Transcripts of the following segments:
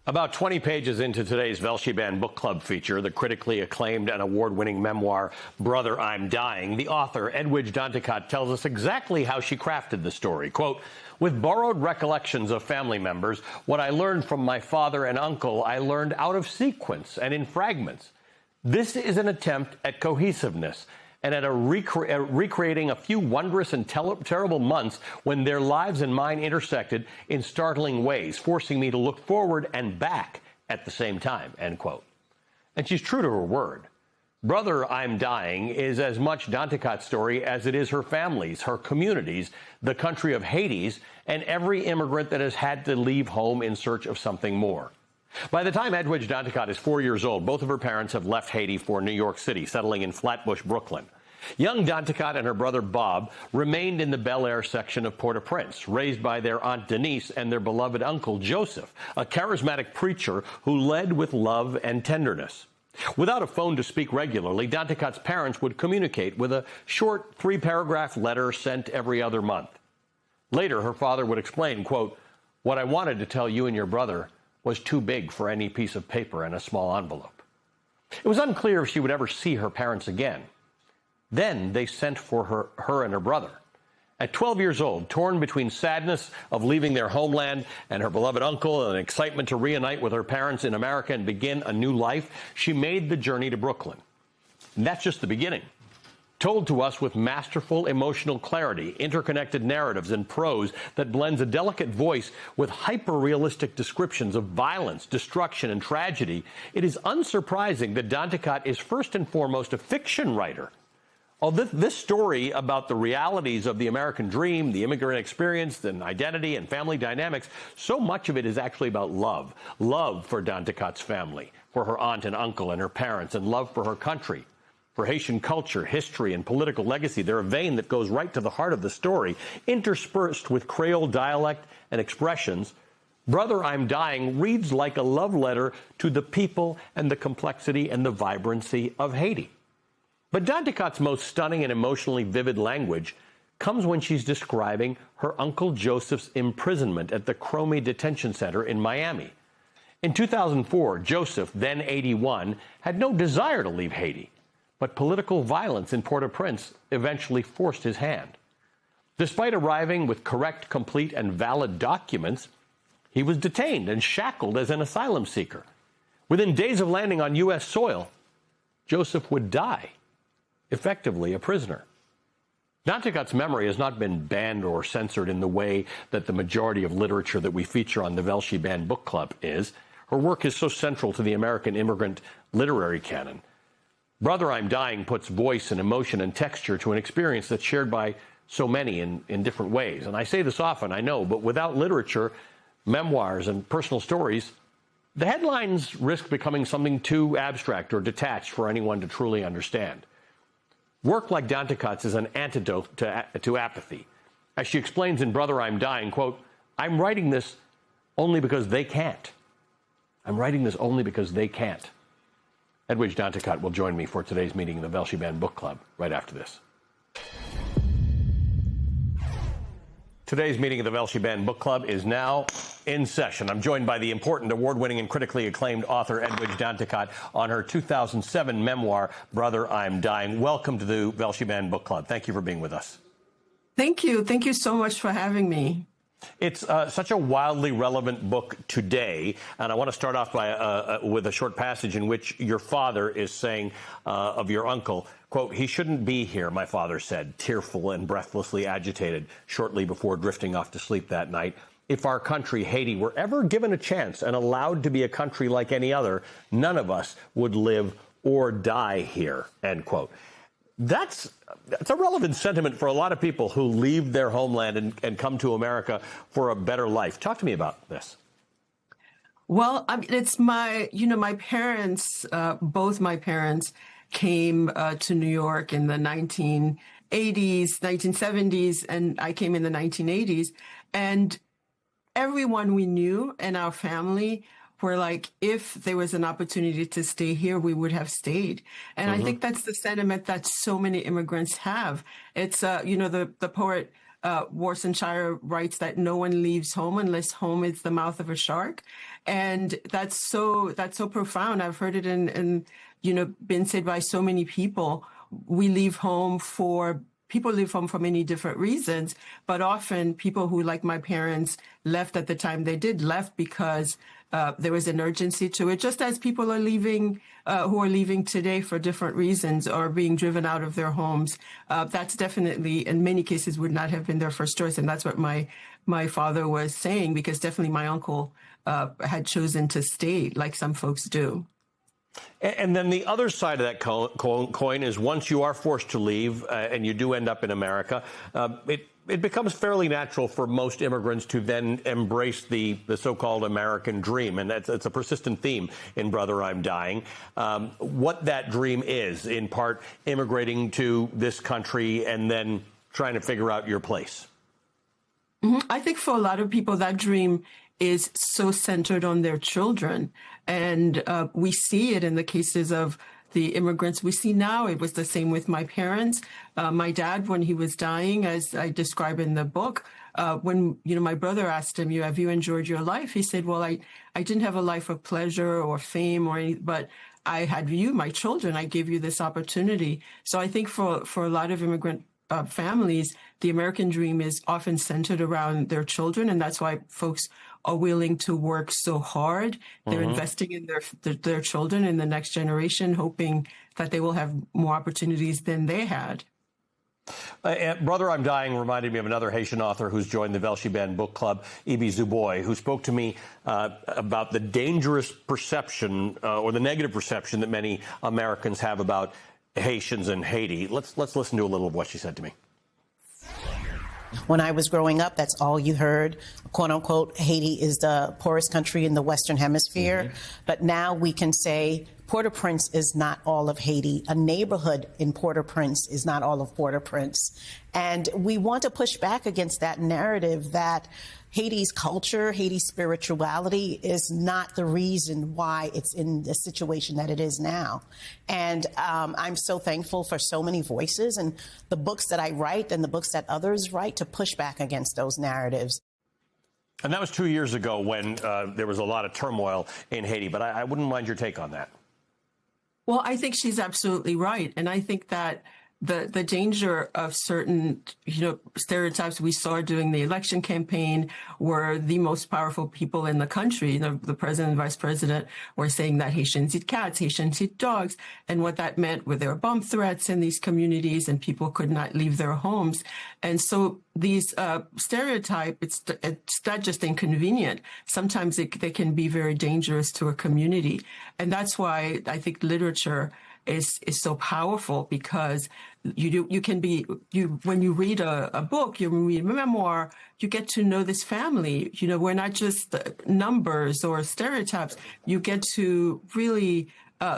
About 20 pages into today's Velshiban Book Club feature, the critically acclaimed and award-winning memoir, Brother, I'm Dying, the author, Edwidge Danticat, tells us exactly how she crafted the story. Quote, with borrowed recollections of family members, what I learned from my father and uncle, I learned out of sequence and in fragments. This is an attempt at cohesiveness and at recreating a few wondrous and terrible months when their lives and mine intersected in startling ways, forcing me to look forward and back at the same time, end quote. And she's true to her word. Brother, I'm Dying is as much Danticat's story as it is her family's, her community's, the country of Haiti's, and every immigrant that has had to leave home in search of something more. By the time Edwidge Danticat is 4 years old, both of her parents have left Haiti for New York City, settling in Flatbush, Brooklyn. Young Danticat and her brother Bob remained in the Bel Air section of Port-au-Prince, raised by their Aunt Denise and their beloved uncle Joseph, a charismatic preacher who led with love and tenderness. Without a phone to speak regularly, Danticat's parents would communicate with a short 3-paragraph letter sent every other month. Later, her father would explain, quote, what I wanted to tell you and your brother was too big for any piece of paper and a small envelope. It was unclear if she would ever see her parents again. Then they sent for her and her brother. At 12 years old, torn between sadness of leaving their homeland and her beloved uncle and excitement to reunite with her parents in America and begin a new life, she made the journey to Brooklyn. And that's just the beginning. Told to us with masterful emotional clarity, interconnected narratives and prose that blends a delicate voice with hyper-realistic descriptions of violence, destruction, and tragedy, it is unsurprising that Danticat is first and foremost a fiction writer. This story about the realities of the American dream, the immigrant experience, and identity and family dynamics, so much of it is actually about love. Love for Danticat's family, for her aunt and uncle and her parents, and love for her country. For Haitian culture, history, and political legacy, they're a vein that goes right to the heart of the story, interspersed with Creole dialect and expressions. Brother, I'm Dying reads like a love letter to the people and the complexity and the vibrancy of Haiti. But Danticat's most stunning and emotionally vivid language comes when she's describing her Uncle Joseph's imprisonment at the Cromie Detention Center in Miami. In 2004, Joseph, then 81, had no desire to leave Haiti, but political violence in Port-au-Prince eventually forced his hand. Despite arriving with correct, complete, and valid documents, he was detained and shackled as an asylum seeker. Within days of landing on U.S. soil, Joseph would die, effectively a prisoner. Danticat's memory has not been banned or censored in the way that the majority of literature that we feature on the Velshiban Book Club is. Her work is so central to the American immigrant literary canon. Brother, I'm Dying puts voice and emotion and texture to an experience that's shared by so many in different ways. And I say this often, I know, but without literature, memoirs, and personal stories, the headlines risk becoming something too abstract or detached for anyone to truly understand. Work like Danticat's is an antidote to apathy. As she explains in Brother, I'm Dying, quote, I'm writing this only because they can't. I'm writing this only because they can't. Edwidge Danticat will join me for today's meeting in the Velshiban Book Club right after this. Today's meeting of the Velshiban Book Club is now in session. I'm joined by the important, award-winning, and critically acclaimed author Edwidge Danticat on her 2007 memoir, Brother, I'm Dying. Welcome to the Velshiban Book Club. Thank you for being with us. Thank you. Thank you so much for having me. It's such a wildly relevant book today, and I want to start off with a short passage in which your father is saying of your uncle, quote, he shouldn't be here, my father said, tearful and breathlessly agitated shortly before drifting off to sleep that night. If our country, Haiti, were ever given a chance and allowed to be a country like any other, none of us would live or die here, end quote. That's a relevant sentiment for a lot of people who leave their homeland and come to America for a better life. Talk to me about this. Well, I mean, it's my parents, both my parents came to New York in the 1980s, 1970s, and I came in the 1980s. And everyone we knew in our family were like, if there was an opportunity to stay here, we would have stayed. And I think that's the sentiment that so many immigrants have. It's, the poet Warsan Shire writes that no one leaves home unless home is the mouth of a shark. And that's so profound. I've heard it in been said by so many people. People leave home for many different reasons, but often people who, like my parents, left at the time they did, left because there was an urgency to it, just as people are leaving, who are leaving today for different reasons or being driven out of their homes. That's definitely, in many cases, would not have been their first choice. And that's what my father was saying, because definitely my uncle had chosen to stay, like some folks do. And then the other side of that coin is once you are forced to leave and you do end up in America, it becomes fairly natural for most immigrants to then embrace the so-called American dream. And it's a persistent theme in Brother, I'm Dying. What that dream is, in part, immigrating to this country and then trying to figure out your place. Mm-hmm. I think for a lot of people, that dream is so centered on their children. And we see it in the cases of the immigrants we see now. It was the same with my parents. My dad, when he was dying, as I describe in the book, when my brother asked him, have you enjoyed your life? He said, well, I didn't have a life of pleasure or fame or anything, but I had you, my children. I gave you this opportunity. So I think for a lot of immigrant families, the American dream is often centered around their children, and that's why folks are willing to work so hard. They're investing in their children in the next generation, hoping that they will have more opportunities than they had. Brother, I'm Dying reminded me of another Haitian author who's joined the Velshi-Band Book Club, Ibi Zoboi, who spoke to me about the dangerous perception or the negative perception that many Americans have about Haitians and Haiti. Let's listen to a little of what she said to me. When I was growing up, that's all you heard. "Quote unquote, Haiti is the poorest country in the Western Hemisphere." But now we can say Port-au-Prince is not all of Haiti. A neighborhood in Port-au-Prince is not all of Port-au-Prince. And we want to push back against that narrative that Haiti's culture, Haiti's spirituality is not the reason why it's in the situation that it is now. And I'm so thankful for so many voices and the books that I write and the books that others write to push back against those narratives. And that was 2 years ago when there was a lot of turmoil in Haiti, but I wouldn't mind your take on that. Well, I think she's absolutely right. And I think that the danger of certain, stereotypes we saw during the election campaign were the most powerful people in the country. The president and vice president were saying that Haitians eat cats, Haitians eat dogs. And what that meant were there were bomb threats in these communities and people could not leave their homes. And so these stereotypes, it's not just inconvenient. Sometimes they can be very dangerous to a community. And that's why I think literature is so powerful, because when you read a book, you read a memoir, you get to know this family. We're not just numbers or stereotypes. You get to really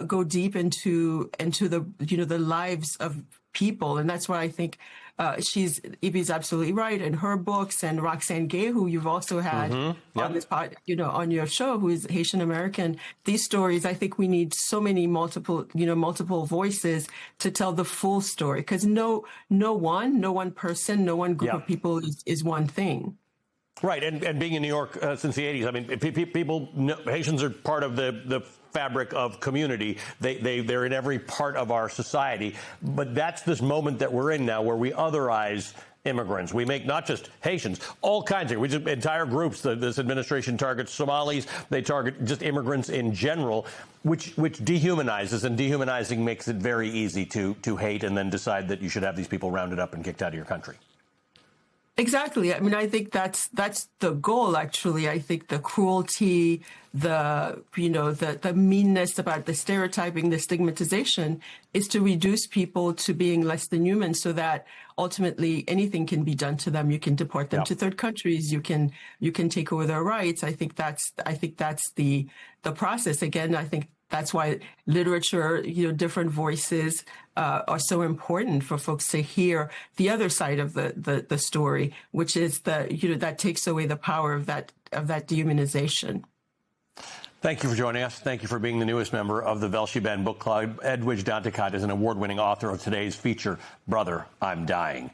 go deep into the lives of people, and that's why I think Ibi's absolutely right. In her books, and Roxane Gay, who you've also had on this pod, on your show, who is Haitian American. These stories, I think we need so many multiple voices to tell the full story, because no one person, no one group of people is one thing. Right, and being in New York since the 80s, I mean, people, Haitians are part of the fabric of community. They're in every part of our society. But that's this moment that we're in now, where we otherize immigrants. We make not just Haitians, all kinds of entire groups. This administration targets Somalis. They target just immigrants in general, which dehumanizes, and dehumanizing makes it very easy to hate and then decide that you should have these people rounded up and kicked out of your country. Exactly. I mean, I think that's the goal, actually. I think the cruelty, the meanness about the stereotyping, the stigmatization is to reduce people to being less than human, so that ultimately anything can be done to them. You can deport them to third countries. You can take over their rights. I think that's the process. Again, I think that's why literature, different voices are so important for folks to hear the other side of the story, which is that takes away the power of that dehumanization. Thank you for joining us. Thank you for being the newest member of the Velshi-Band Book Club. Edwidge Danticat is an award-winning author of today's feature, Brother, I'm Dying.